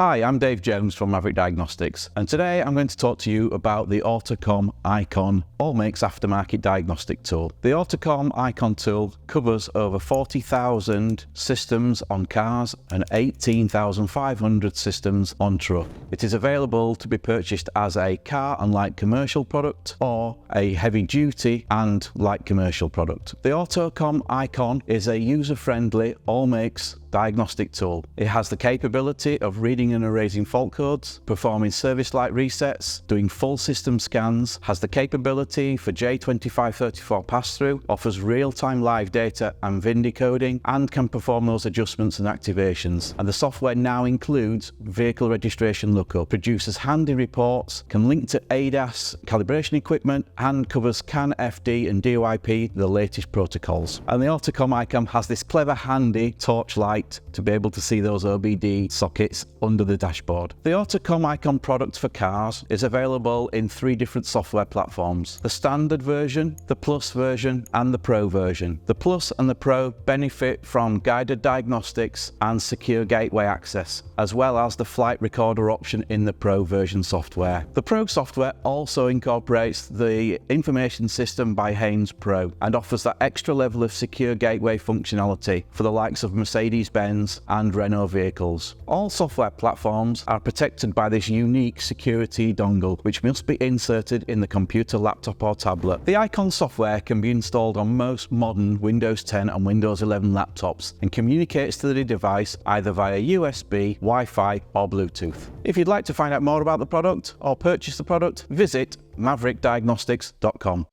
Hi, I'm Dave Jones from Maverick Diagnostics, and today I'm going to talk to you about the Autocom ICON All Makes Aftermarket Diagnostic Tool. The Autocom ICON tool covers over 40,000 systems on cars and 18,500 systems on truck. It is available to be purchased as a car and light commercial product or a heavy duty and light commercial product. The Autocom ICON is a user-friendly all makes diagnostic tool. It has the capability of reading and erasing fault codes, performing service light resets, doing full system scans, has the capability for J2534 pass-through, offers real-time live data and VIN decoding, and can perform those adjustments and activations. And the software now includes vehicle registration lookup, produces handy reports, can link to ADAS calibration equipment, and covers CAN, FD and DOIP, the latest protocols. And the Autocom ICON has this clever handy torch light to be able to see those OBD sockets under the dashboard. The Autocom ICON product for cars is available in 3 different software platforms: the standard version, the plus version and the pro version. The plus and the pro benefit from guided diagnostics and secure gateway access, as well as the flight recorder option in the pro version software. The pro software also incorporates the information system by Haynes Pro and offers that extra level of secure gateway functionality for the likes of Mercedes-Benz and Renault vehicles. All software platforms are protected by this unique security dongle, which must be inserted in the computer, laptop or tablet. The ICON software can be installed on most modern Windows 10 and Windows 11 laptops and communicates to the device either via USB, Wi-Fi or Bluetooth. If you'd like to find out more about the product or purchase the product, visit maverickdiagnostics.com.